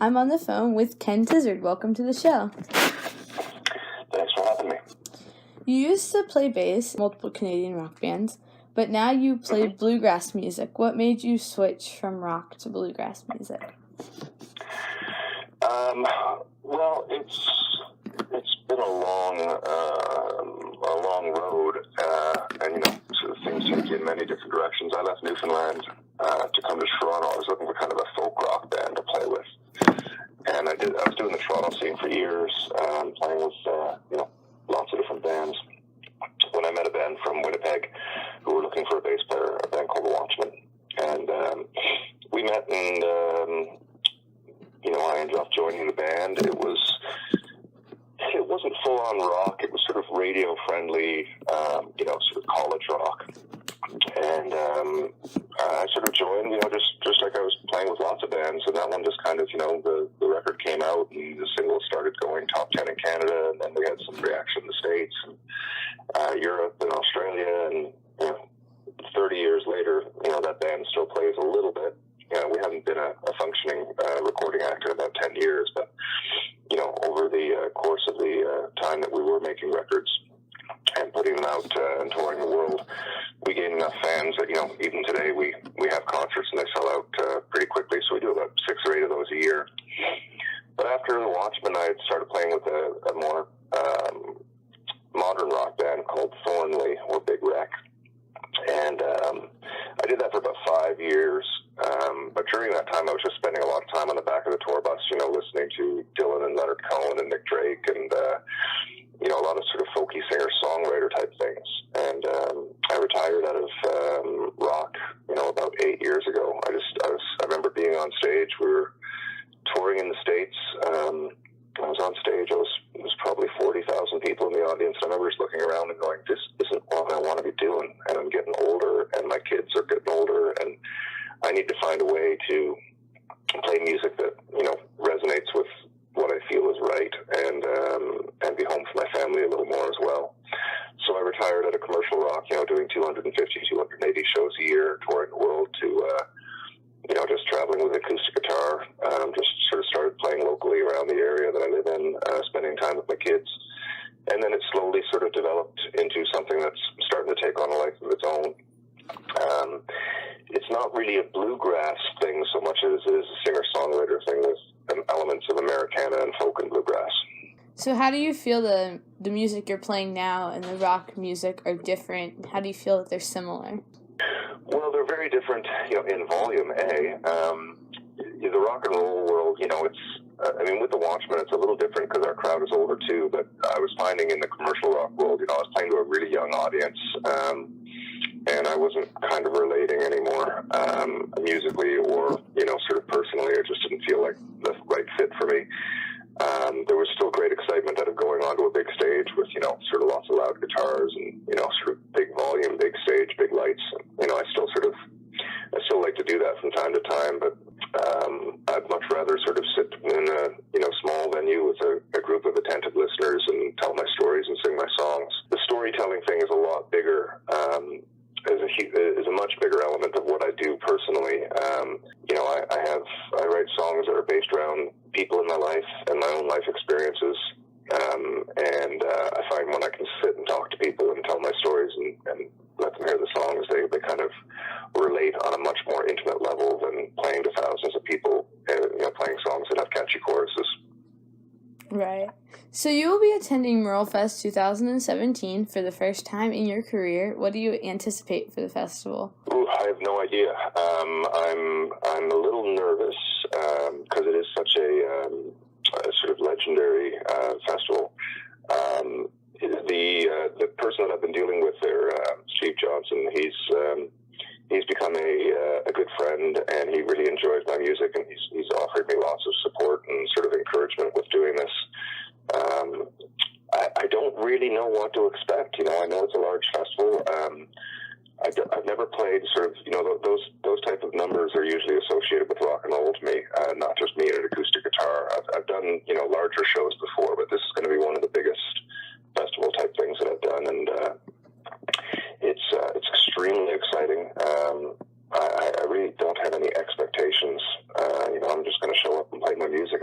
I'm on the phone with Ken Tizzard. Welcome to the show. Thanks for having me. You used to play bass in multiple Canadian rock bands, but now you play bluegrass music. What made you switch from rock to bluegrass music? Well, it's been a long road, and sort of things take you in many different directions. I left Newfoundland to come to Toronto. I was looking for kind of a folk rock band to play with, and I was doing the Toronto scene for years, playing with lots of different bands. When I met a band from Winnipeg who were looking for a bass player, a band called The Watchmen, and we met, and I ended up joining the band. It wasn't full on rock. It was sort of radio friendly, sort of college rock. And I sort of joined, just like I was playing with lots of bands. And that one just kind of, the record came out and the single started going top 10 in Canada. And then we had some reaction in the States and Europe and Australia. And 30 years later, that band still plays a little bit. We haven't been a functioning recording act in about 10 years, but, over the course of the time that we were making records and putting them out and touring the world, we gained enough fans that, even today we have concerts and they sell out pretty quickly, so we do about 6 or 8 of those a year. But after The Watchmen, I started playing with a more modern rock band called Thornley, or Big Wreck, and I did that for about 5 years. But during that time, I was just spending a lot of time on the back of the tour bus, listening to Dylan and Leonard Cohen and Nick Drake and, a lot of sort of folky singer-songwriter type things. And I retired out of rock, about 8 years ago. I remember being on stage. We were touring in the States. I was on stage. It was probably 40,000 people in the audience. I remember just looking around and going, this isn't what I want to be doing. And I'm getting older, and my kids are getting older, and I need to find a way to play music that, resonates with what I feel is right, and be home for my family a little more as well. So I retired out of commercial rock, doing 250, 280 shows a year, touring the world to, just traveling with acoustic guitar, just sort of started playing locally around the area that I live in, spending time with my kids. And then it slowly sort of developed into something that's starting to take on a life of its own. It's not really a bluegrass thing so much as it is a singer-songwriter thing with elements of Americana and folk and bluegrass. So how do you feel the music you're playing now and the rock music are different? How do you feel that they're similar? Well, they're very different, in volume, the rock and roll world, with The Watchmen, it's a little different because our crowd is older too, but I was finding in the commercial rock world, I was playing to a really young audience, and I wasn't kind of relating anymore, musically or, sort of personally. It just didn't feel like the right fit for me. There was still great excitement out of going onto a big stage with, sort of lots of loud guitars and, sort of big volume, big stage, big lights. I still like to do that from time to time, but I'd much rather sort of sit in a, small venue with a group of attentive listeners and tell my stories and sing my songs. The storytelling thing is a lot bigger, is a much bigger element of what I do personally. I write songs that are based around people in my life and my own life experiences. I find when I can sit and talk to people and tell my stories and let them hear the songs, they kind of relate on a much more intimate level than playing to thousands of people, playing songs that have catchy choruses. Right. So you will be attending MerleFest 2017 for the first time in your career. What do you anticipate for the festival? Ooh, I have no idea. I'm a little nervous because it is such a sort of legendary festival. The person that I've been dealing with there, Steve Johnson, he's become a good friend, and he really enjoys my music, and he's offered me lots of support and sort of encouragement with doing this. I don't really know what to expect. I know it's a large festival. I've never played sort of, those type of numbers are usually associated with rock and roll to me, not just me and an acoustic guitar. I've done, larger shows before, but this is going to be one of the biggest festival type things that I've done, and it's extremely exciting. I really don't have any expectations. I'm just going to show up and play my music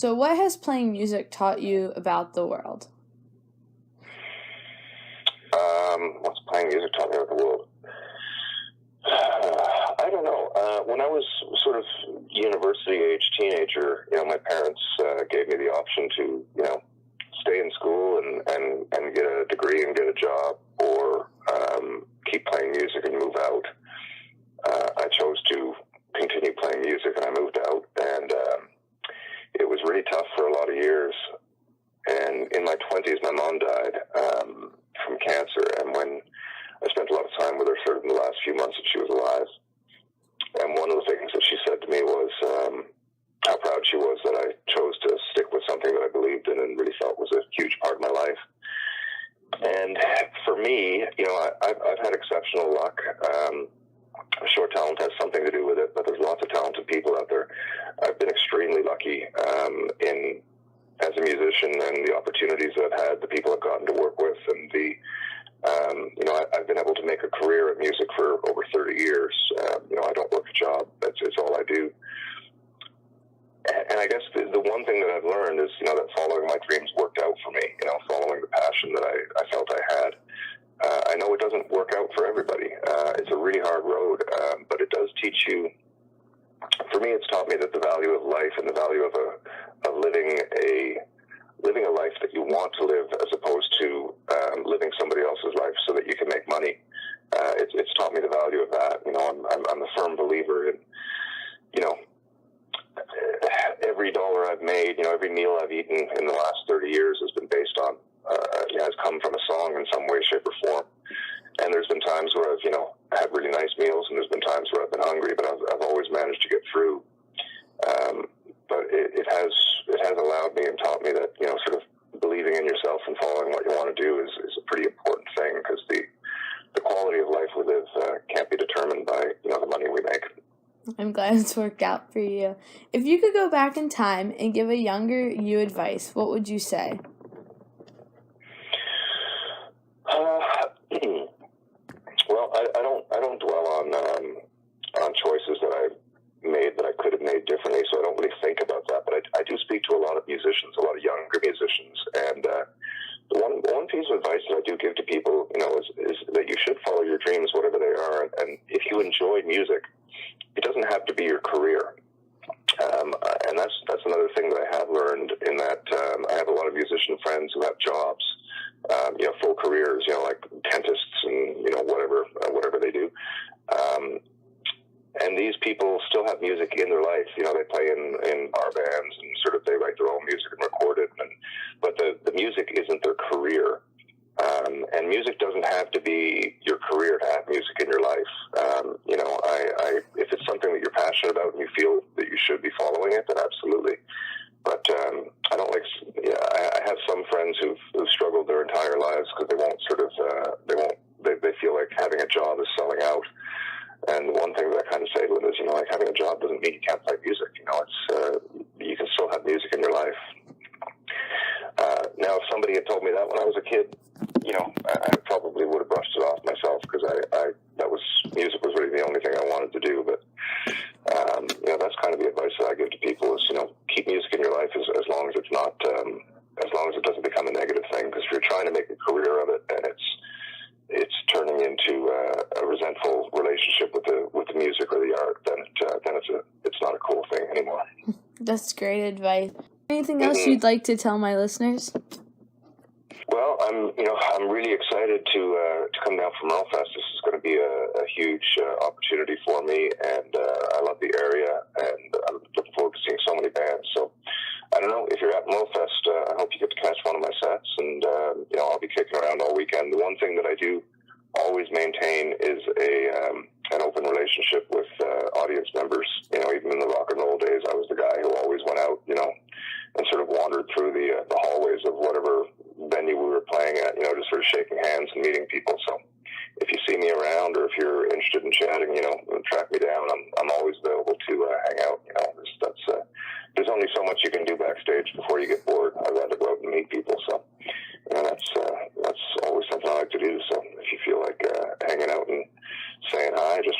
So what has playing music taught you about the world? What's playing music taught me about the world? I don't know. When I was sort of university-age teenager, my parents gave me the option to, stay in school and get a degree and get a job, or keep playing music and move out. I chose to continue playing music, and I moved out, and it was really tough for a lot of years. And in my 20s, my mom died from cancer, and when I spent a lot of time with her sort of in the last few months that she was alive. And one of the things that she said to me was how proud she was that I chose to stick with something that I believed in and really felt was a huge part of my life. And for me, I've had exceptional luck. Sure, talent has something to do with it, but there's lots of talented people out there. I've been extremely lucky as a musician, and the opportunities that I've had, the people I've gotten to work with, and I've been able to make a career at music for over 30 years. I don't work a job. It's all I do. And I guess the one thing that I've learned is, that following my dreams worked out for me, following the passion that I felt I had. I know it doesn't work out for everybody. It's a really hard road, but it does teach you. For me, it's taught me that the value of life and the value of living a life that you want to live, as opposed to living somebody else's life so that you can make money. It's taught me the value of that. I'm a firm believer in, every dollar I've made, every meal I've eaten in the last 30 years has been based on, has come from a song in some way, shape, or form. And there's been times where I've, had really nice meals, and there's been times where I've been hungry, but I've always managed to get through. But it has allowed me and taught me that, sort of believing in yourself and following what you want to do is a pretty important thing, because the quality of life we live can't be determined by, the money we make. I'm glad it's worked out for you. If you could go back in time and give a younger you advice, what would you say? Well, I don't dwell on choices that I made that I could have made differently, so I don't really think about that. But I do speak to a lot of musicians, a lot of younger musicians, and the one piece of advice that I do give to people, is that you should follow your dreams, whatever they are, and if you enjoy music, it doesn't have to be your career. And that's another thing that I have learned, in that I have a lot of musician friends who have jobs, full careers, like dentists and whatever they do. And these people still have music in their life. They play in bar bands, and sort of they write their own music and record it. But the music isn't their career. And music doesn't have to be your career to have music in your life. If it's something that you're passionate about and you feel that you should be following it, then absolutely. But I don't like. I have some friends who've struggled their entire lives because they feel like having a job is selling out. And the one thing that I kind of say to them is, having a job doesn't mean you can't play music. You can still have music in your life. Now, if somebody had told me that when I was a kid, I probably would have brushed it off myself, because music was really the only thing I wanted to do. But that's kind of the advice that I give to people is, keep music in your life as long as it's not, as long as it doesn't become a negative thing. Because if you're trying to make a career of it and it's turning into a resentful relationship with the music or the art, then it's not a cool thing anymore. That's great advice. Anything else you'd like to tell my listeners? Well, I'm really excited to come down from MerleFest. This is going to be a huge opportunity for me, and I love the area, and I'm looking forward to seeing so many bands. So, I don't know, if you're at MerleFest, I hope you get to catch one of my sets, and I'll be kicking around all weekend. The one thing that I do always maintain is an open relationship with audience members. Even in the rock and roll days, I was the guy who always went out, and sort of wandered through the hallways of whatever venue we were playing at, just sort of shaking hands and meeting people. So if you see me around, or if you're interested in chatting, track me down. I'm always available to hang out. There's only so much you can do backstage before you get bored. I'd rather go out and meet people. So that's always something I like to do. So if you feel like hanging out and saying hi, just